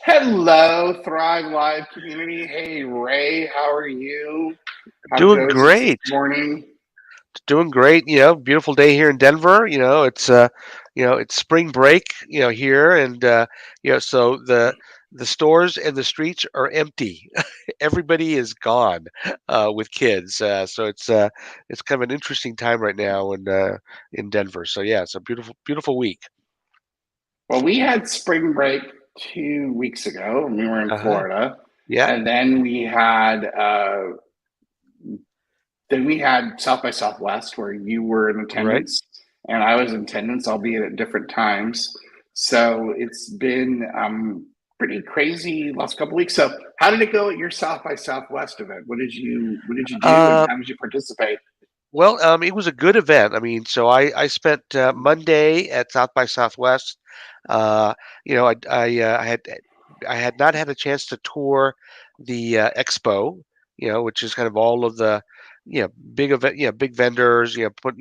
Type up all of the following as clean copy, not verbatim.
Hello, Thrive Live community. Hey, Ray, how are you? How Doing goes it this great. morning? Doing great. Beautiful day here in Denver. It's spring break, here and so the stores and the streets are empty. Everybody is gone with kids. It's kind of an interesting time right now in Denver. So yeah, it's a beautiful week. Well, we had spring break 2 weeks ago, and we were in Uh-huh. Florida, Yeah, and then we had South by Southwest, where you were in right. attendance, and I was in attendance, albeit at different times. So it's been pretty crazy last couple weeks. So, how did it go at your South by Southwest event? What did you do, and Uh, how did you participate? it was a good event. I mean, so I spent Monday at South by Southwest. Uh, I had not had a chance to tour the expo, which is kind of all of the big event, big vendors,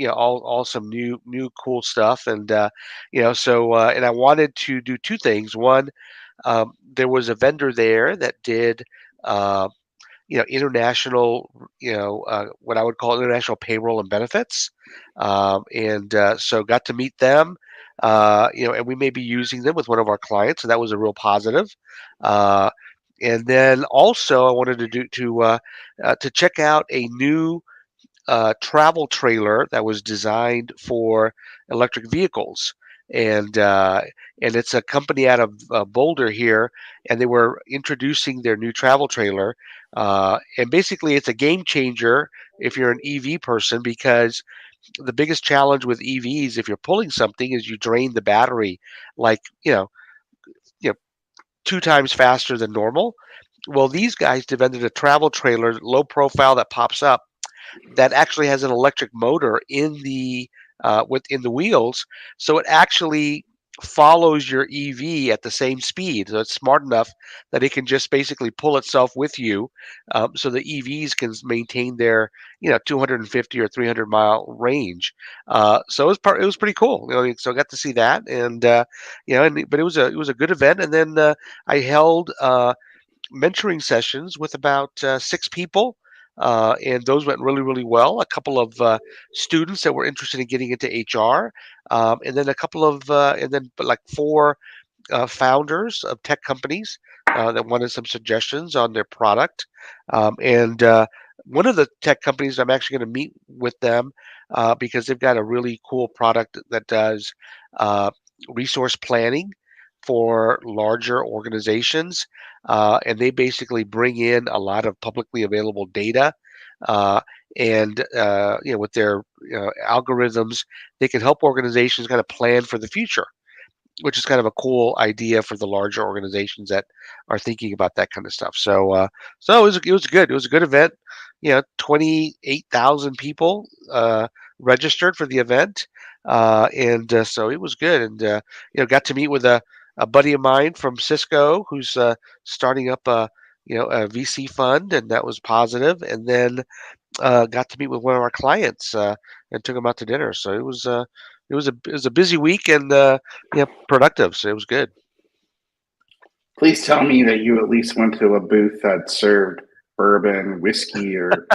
all some new cool stuff, and and I wanted to do two things. One, there was a vendor there that did. Uh, international, what I would call international payroll and benefits. So got to meet them, and we may be using them with one of our clients. So that was a real positive. Uh, and then also I wanted to check out a new travel trailer that was designed for electric vehicles. And uh, and it's a company out of Boulder here, and they were introducing their new travel trailer. And basically, it's a game changer if you're an EV person, because the biggest challenge with EVs, if you're pulling something, is you drain the battery like you know 2 times faster than normal. Well, these guys invented a travel trailer, low profile, that pops up, that actually has an electric motor within the wheels, so it actually follows your EV at the same speed. So it's smart enough that it can just basically pull itself with you, so the EVs can maintain their 250 or 300-mile range. So it was pretty cool. So I got to see that, and but it was a good event. And then I held mentoring sessions with about 6 people, and those went really well. A couple of students that were interested in getting into HR, and then a couple of and then but like four founders of tech companies that wanted some suggestions on their product. And One of the tech companies, I'm actually going to meet with them because they've got a really cool product that does uh, resource planning for larger organizations. And they basically bring in a lot of publicly available data. Uh, with their algorithms, they can help organizations kind of plan for the future, which is kind of a cool idea for the larger organizations that are thinking about that kind of stuff. So it was good. It was a good event. 28,000 people registered for the event, and so it was good. And got to meet with a buddy of mine from Cisco who's starting up a VC fund, and that was positive. And then got to meet with one of our clients and took him out to dinner. So it was a busy week and productive. So it was good. Please tell me that you at least went to a booth that served bourbon, whiskey, or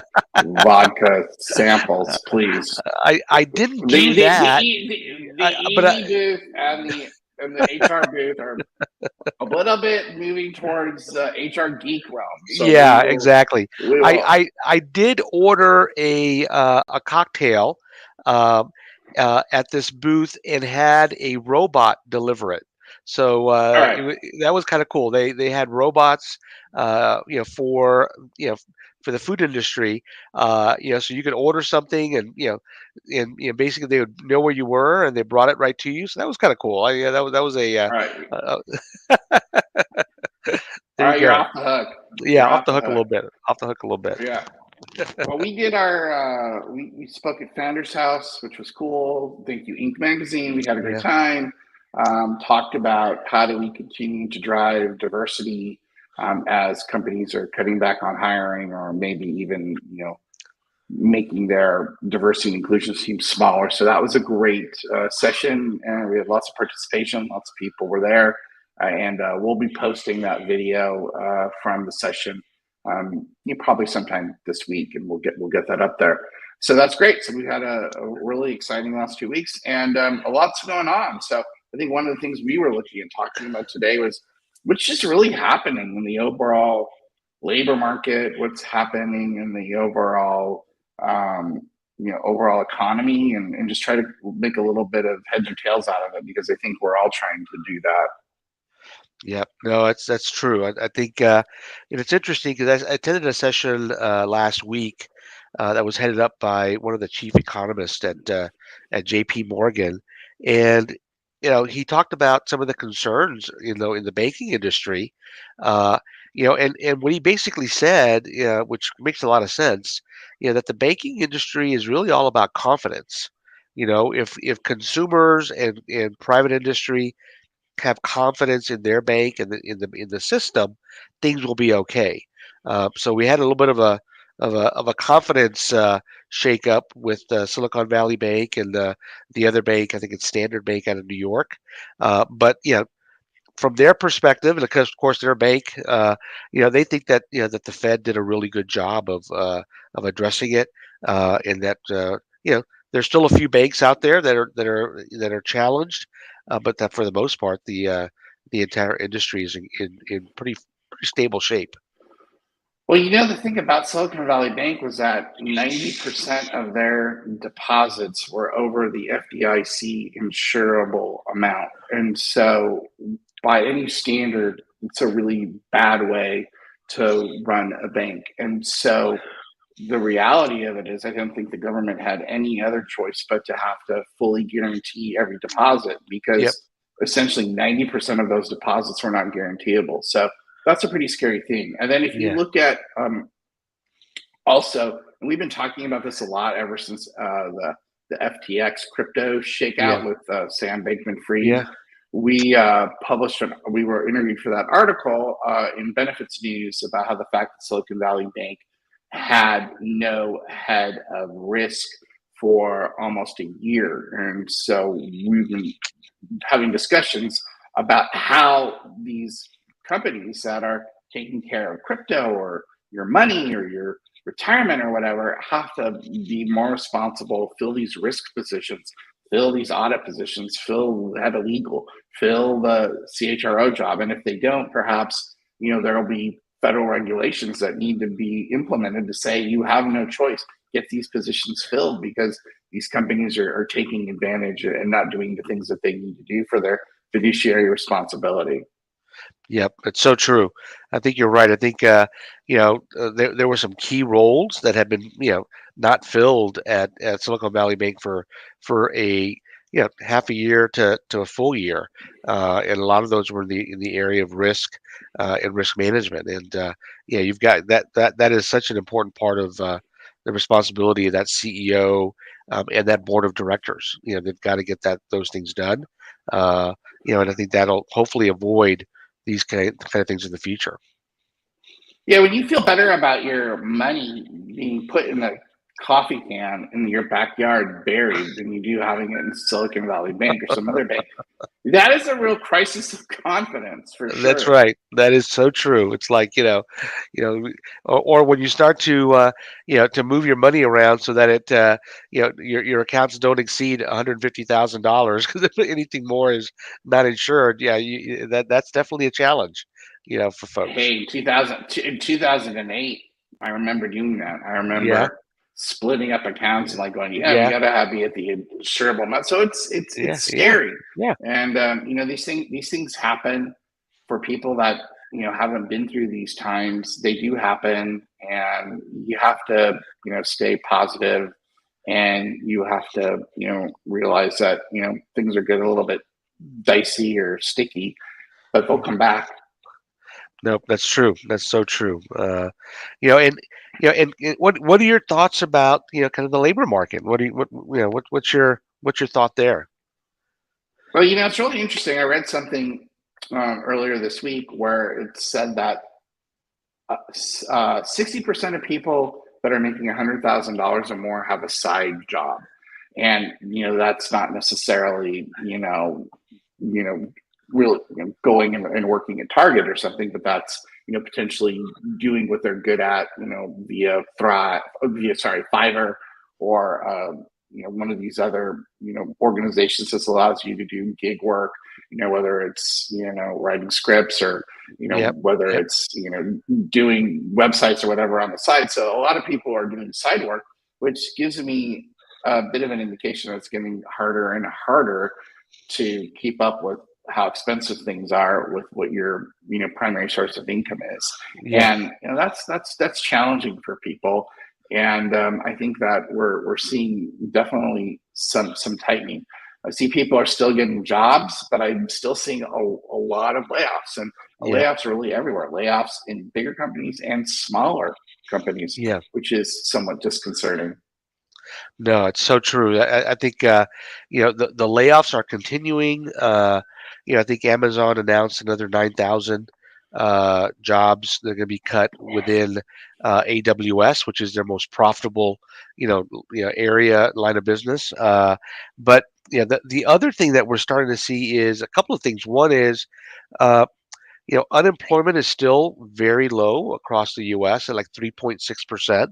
vodka samples, please. I didn't The do the the, that, the but EV booth and the HR booth are a little bit moving towards HR geek realm. So we yeah, will exactly. we I, will. I I did order a cocktail um, at this booth and had a robot deliver it. So All right. that was kind of cool. They had robots, for for the food industry. So you could order something, and basically they would know where you were, and they brought it right to you. So that was kind of cool. Yeah, that was a All right. uh, All there you right. You're go. off the hook. Yeah, You're off off the the hook a hook. little bit. Off the hook a little bit. Yeah. Well, we did our we spoke at Founders House, which was cool. Thank you, Inc. Magazine. We had a great Yeah. time. Talked about how do we continue to drive diversity as companies are cutting back on hiring, or maybe even making their diversity and inclusion team smaller. So that was a great session, and we had lots of participation. Lots of people were there. and we'll be posting that video from the session probably sometime this week, and we'll get that up there. So that's great. So we've had a really exciting last 2 weeks, and a lot's going on. So I think one of the things we were looking and talking about today was what's just really happening in the overall labor market, what's happening in the overall overall economy, and just try to make a little bit of heads or tails out of it, because I think we're all trying to do that. Yeah, no, that's true. I think and it's interesting because I attended a session last week that was headed up by one of the chief economists at J.P. Morgan, and he talked about some of the concerns in the banking industry, uh, and what he basically said, which makes a lot of sense, that the banking industry is really all about confidence. If consumers and private industry have confidence in their bank and in the system, things will be okay. So we had a little bit of a confidence shakeup with Silicon Valley Bank and the other bank. I think it's Standard Bank out of New York. But from their perspective, and of course their bank, they think that that the Fed did a really good job of addressing it, and that there's still a few banks out there that are challenged, but that for the most part the entire industry is in pretty stable shape. Well, the thing about Silicon Valley Bank was that 90% of their deposits were over the FDIC insurable amount. And so, by any standard, it's a really bad way to run a bank. And so, the reality of it is, I don't think the government had any other choice but to have to fully guarantee every deposit, Yep. because essentially 90% of those deposits were not guaranteeable. So that's a pretty scary thing. And then if you Yeah. look at also, and we've been talking about this a lot ever since the FTX crypto Yeah. shakeout with Sam Bankman-Fried. Yeah. We were interviewed for that article in Benefits News about how the fact that Silicon Valley Bank had no head of risk for almost a year. And so we've been having discussions about how these companies that are taking care of crypto or your money or your retirement or whatever have to be more responsible, fill these risk positions, fill these audit positions, fill the head of legal, fill the CHRO job. And if they don't, perhaps, there'll be federal regulations that need to be implemented to say you have no choice, get these positions filled, because these companies are taking advantage and not doing the things that they need to do for their fiduciary responsibility. Yep, it's so true. I think you're right. I think there were some key roles that had been not filled at Silicon Valley Bank for a half a year to a full year, and a lot of those were in the area of risk and risk management. And you've got that is such an important part of the responsibility of that CEO and that board of directors. They've got to get those things done. And I think that'll hopefully avoid these kind of things in the future. Yeah, when you feel better about your money being put in a coffee can in your backyard buried than you do having it in Silicon Valley Bank or some other bank, that is a real crisis of confidence for That's sure. right. That is so true. It's like, or when you start to move your money around so that your accounts don't exceed $150,000, because if anything more is not insured, yeah, that's definitely a challenge, for folks. Hey, in 2008, I remember doing that. I Yeah, remember splitting up accounts yeah, and like going, yeah, we yeah, got to have be at the insurable amount. So yeah, it's yeah, scary, yeah. and these things happen for people that haven't been through these times. They do happen, and you have to stay positive, and you have to realize that things are getting a little bit dicey or sticky, but they'll come back. Nope, that's true. That's so true. And and what are your thoughts about kind of the labor market? What do you what's your thought there? Well, it's really interesting. I read something earlier this week where it said that 60% of people that are making $100,000 or more have a side job, and that's not necessarily you know really going and working at Target or something, but that's potentially doing what they're good at, via Fiverr, or one of these other organizations that allows you to do gig work. Whether it's writing scripts, or Yep. whether Yep. it's doing websites or whatever on the side. So a lot of people are doing side work, which gives me a bit of an indication that it's getting harder and harder to keep up with how expensive things are with what your primary source of income is. Yeah. And that's challenging for people. And I think that we're seeing definitely some tightening. I see people are still getting jobs, but I'm still seeing a lot of layoffs, and Yeah. layoffs are really everywhere. Layoffs in bigger companies and smaller companies, Yeah. which is somewhat disconcerting. No, it's so true. I think the layoffs are continuing. I think Amazon announced another 9,000 jobs that are going to be cut within AWS, which is their most profitable area line of business. But the other thing that we're starting to see is a couple of things. One is uh, unemployment is still very low across the U.S. at like 3.6%.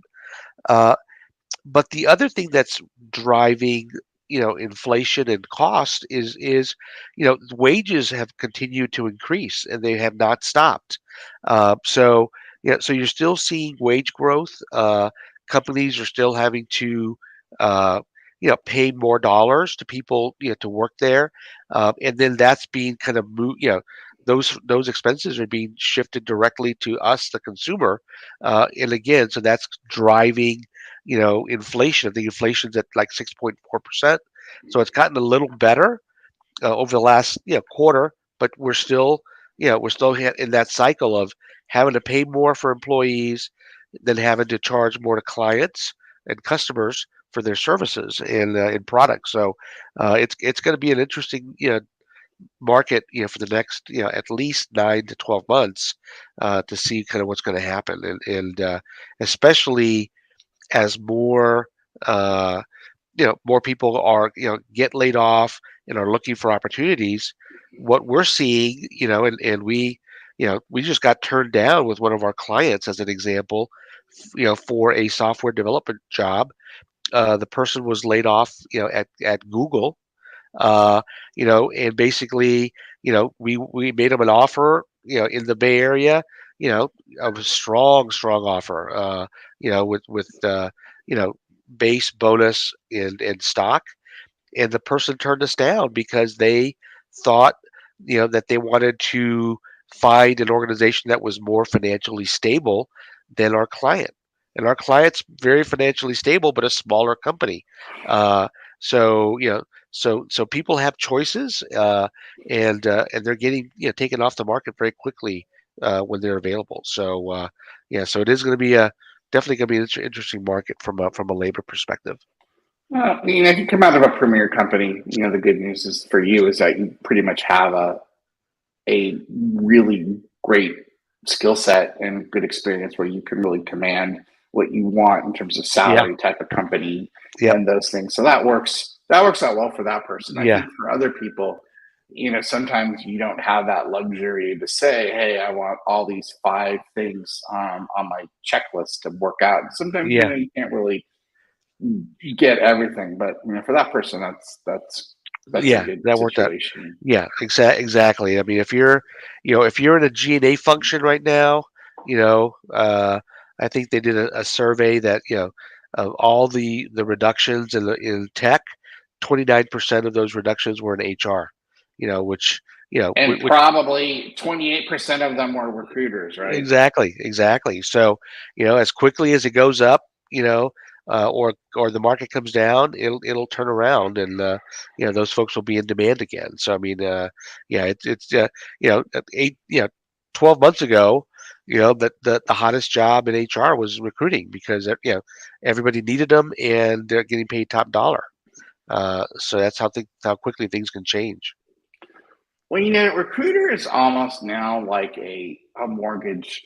But the other thing that's driving, inflation and cost is wages have continued to increase and they have not stopped. So you're still seeing wage growth. Companies are still having to, uh, pay more dollars to people, to work there, and then that's being kind of moved. Those expenses are being shifted directly to us, the consumer, and again, so that's driving inflation. The inflation's at like 6.4%. So it's gotten a little better over the last quarter, but we're still in that cycle of having to pay more for employees than having to charge more to clients and customers for their services and products. So it's going to be an interesting market for the next at least 9 to 12 months to see kind of what's going to happen and especially as uh, more people are get laid off and are looking for opportunities. What we're seeing, and we just got turned down with one of our clients as an example, for a software development job. The person was laid off, at Google, and basically, we made him an offer, in the Bay Area, you know, a strong offer, with you know, base bonus and stock, and the person turned us down because they thought, that they wanted to find an organization that was more financially stable than our client. And our client's very financially stable, but a smaller company. Uh, so people have choices, and they're getting taken off the market very quickly when they're available. So it is going to be a definitely going to be an interesting market from a labor perspective. Well, if you come out of a premier company, the good news is for you is that you pretty much have a really great skill set and good experience where you can really command what you want in terms of Yeah. salary, type of company, Yep. and those things. So that works out well for that person. I Yeah. think for other people, sometimes you don't have that luxury to say, hey, I want all these five things on my checklist to work out. Sometimes Yeah. you can't really get everything, but for that person, that's a Yeah. good That worked out. situation. Yeah. Exactly. I mean, if you're in a G&A function right now, you know, uh, I think they did a survey that of all the reductions in tech, 29% of those reductions were in HR. Which And which probably 28% of them were recruiters, right? exactly. So as quickly as it goes up, or the market comes down, it'll turn around, and those folks will be in demand again. So I mean, yeah, it's 12 months ago, that the hottest job in HR was recruiting because everybody needed them and they're getting paid top dollar. So that's how quickly things can change. Well, recruiter is almost now like uh, a mortgage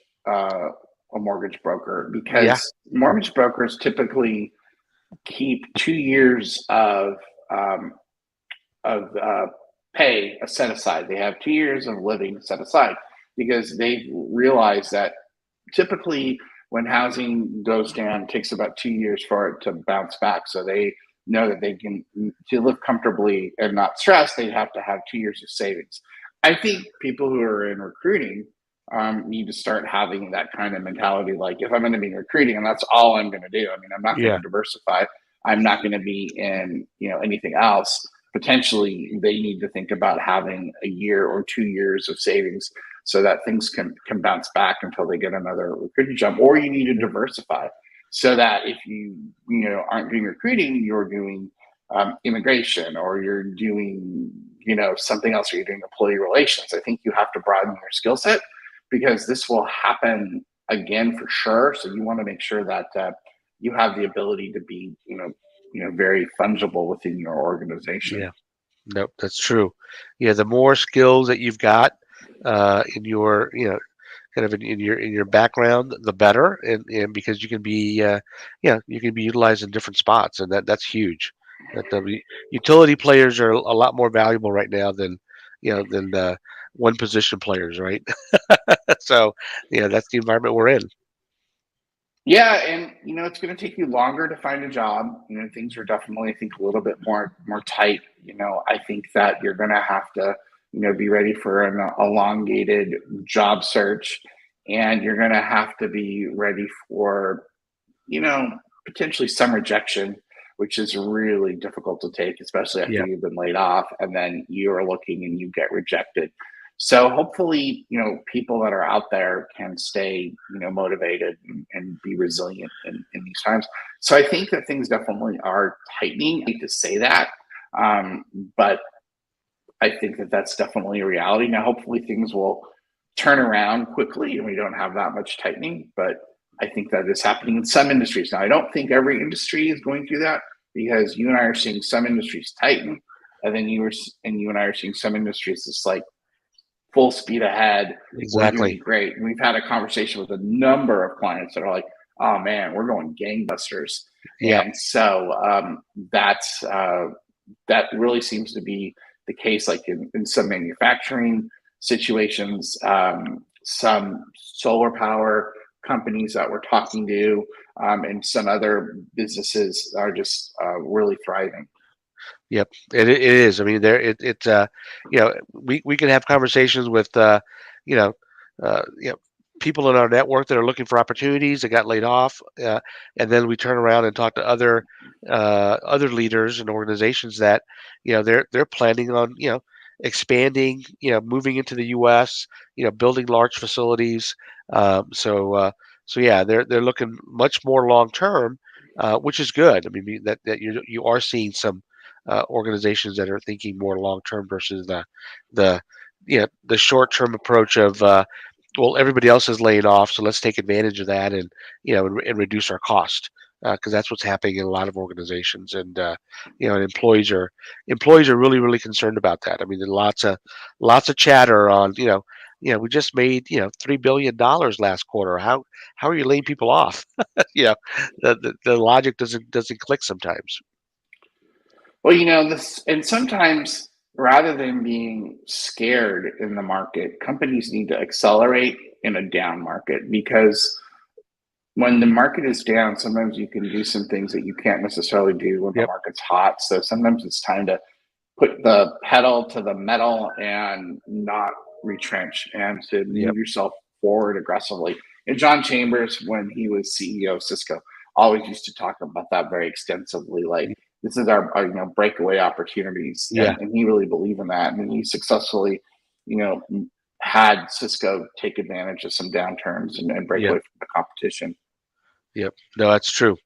broker, Yeah, because mortgage brokers typically keep 2 years um, of pay set aside. They have 2 years of living set aside because they realize that typically when housing goes down, it takes about 2 years for it to bounce back. So they know that they can, to live comfortably and not stressed, they have to have 2 years of savings. I think people who are in recruiting need to start having that kind of mentality. Like, if I'm going to be in recruiting and that's all I'm going to do, I mean, I'm not going Yeah. to diversify. I'm not going to be in, anything else. Potentially, they need to think about having a year or 2 years of savings so that things can bounce back until they get another recruiting job. Or you need to diversify so that if aren't doing recruiting, you're doing immigration, or you're doing something else, or you're doing employee relations. I think you have to broaden your skill set because this will happen again for sure. So you want to make sure that you have the ability to be very fungible within your organization. Yeah. Nope, that's true. Yeah, the more skills that you've got in your, kind of in your background, the better, and because you can be, you can be utilized in different spots, and that's huge. That the utility players are a lot more valuable right now than, than one position players, right? So, that's the environment we're in. Yeah, and it's going to take you longer to find a job. Things are definitely, I think, a little bit more tight. I think that you're going to have to, be ready for an elongated job search, and you're going to have to be ready for, you know, potentially some rejection, which is really difficult to take, especially after Yeah, you've been laid off and then you're looking and you get rejected. So hopefully, people that are out there can stay, motivated and be resilient in these times. So I think that things definitely are tightening. I hate to say that, um, but I think that that's definitely a reality. Now, hopefully, things will turn around quickly and we don't have that much tightening. But I think that is happening in some industries. Now, I don't think every industry is going through that because you and I are seeing some industries tighten, and then you and I are seeing some industries just like full speed ahead. We're doing exactly. great. And we've had a conversation with a number of clients that are like, "Oh man, we're going gangbusters," Yeah, and so that really seems to be the case, like in some manufacturing situations, some solar power companies that we're talking to, and some other businesses are just really thriving. yep. It is. I mean, we can have conversations with, you know, people in our network that are looking for opportunities that got laid off, and then we turn around and talk to other leaders and organizations that, they're planning on, expanding, moving into the U.S., building large facilities. So yeah, they're looking much more long term, which is good. I mean, that you are seeing some organizations that are thinking more long term versus the the short term approach of, well, everybody else is laying off, so let's take advantage of that and, and reduce our cost, because that's what's happening in a lot of organizations. And and employees are really, really concerned about that. I mean, there's lots of chatter on, we just made, $3 billion last quarter. How are you laying people off? you know the logic doesn't click sometimes. Well, this, and sometimes rather than being scared in the market, companies need to accelerate in a down market because when the market is down, sometimes you can do some things that you can't necessarily do when the Yep. market's hot. So sometimes it's time to put the pedal to the metal and not retrench and to Yep. move yourself forward aggressively. And John Chambers, when he was CEO of Cisco, always used to talk about that very extensively. Like, this is our breakaway opportunities, Yeah. and he really believed in that, and he successfully, you know, had Cisco take advantage of some downturns and break Yep. away from the competition. Yep. No, that's true.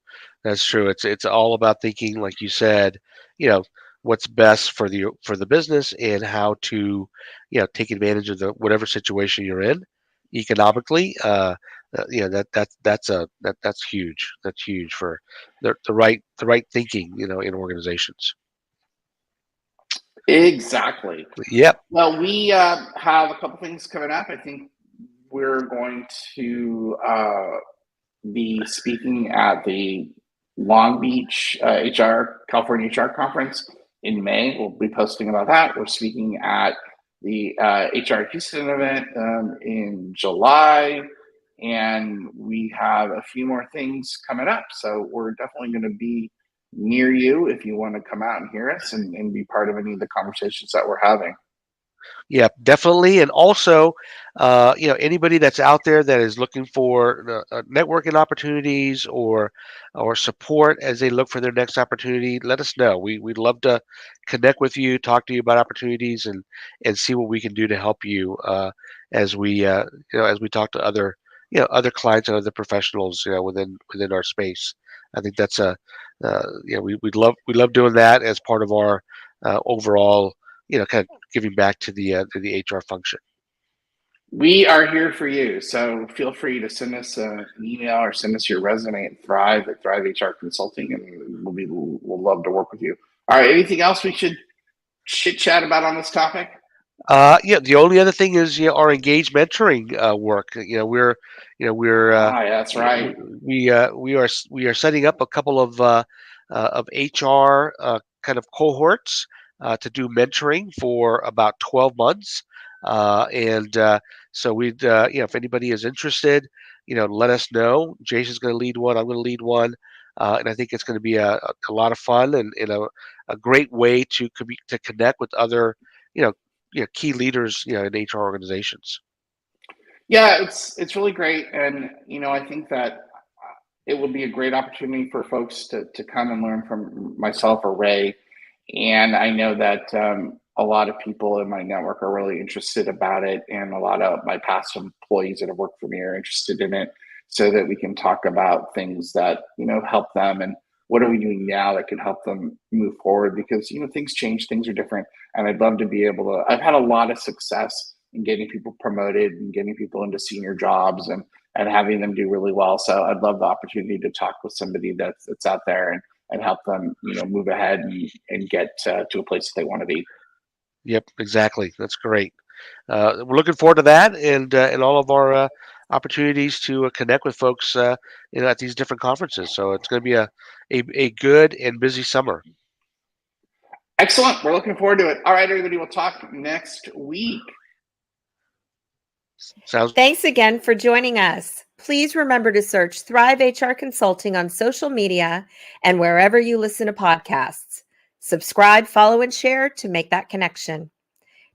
That's true. It's all about thinking, like you said, you know, what's best for the business and how to, take advantage of the whatever situation you're in economically. That's huge. That's huge for the right thinking, in organizations. Exactly. Yep. Well, we have a couple things coming up. I think we're going to be speaking at the Long Beach HR California HR conference in May. We'll be posting about that. We're speaking at the HR Houston event in July, and we have a few more things coming up. So we're definitely going to be near you if you want to come out and hear us and be part of any of the conversations that we're having. Yeah, definitely. And also, anybody that's out there that is looking for networking opportunities or support as they look for their next opportunity, let us know. We'd love to connect with you, talk to you about opportunities, and see what we can do to help you as we talk to other clients and other professionals within our space. I think that's we love doing that as part of our overall kind of giving back to the HR function. We are here for you. So feel free to send us an email or send us your resume at Thrive HR Consulting, and we'll love to work with you. All right. Anything else we should chit chat about on this topic? The only other thing is our engaged mentoring work. That's right. We are setting up a couple of HR kind of cohorts to do mentoring for about 12 months. And so if anybody is interested, let us know. Jason's going to lead one. I'm going to lead one. And I think it's going to be a lot of fun and a great way to connect with other, key leaders, in HR organizations. Yeah, it's really great, and I think that it would be a great opportunity for folks to come and learn from myself or Ray. And I know that a lot of people in my network are really interested about it, and a lot of my past employees that have worked for me are interested in it, so that we can talk about things that help them, and what are we doing now that can help them move forward, because things change, things are different, and I'd love to be able to. I've had a lot of success in getting people promoted and getting people into senior jobs and having them do really well. So I'd love the opportunity to talk with somebody that's out there and help them, move ahead and get to a place that they want to be. Yep, exactly. That's great. We're looking forward to that and all of our opportunities to connect with folks, at these different conferences. So it's going to be a good and busy summer. Excellent. We're looking forward to it. All right, everybody. We'll talk next week. Thanks again for joining us. Please remember to search Thrive HR Consulting on social media and wherever you listen to podcasts. Subscribe, follow, and share to make that connection.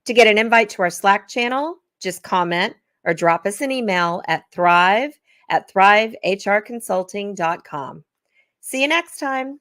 To get an invite to our Slack channel, just comment or drop us an email at thrive@thrivehrconsulting.com. See you next time.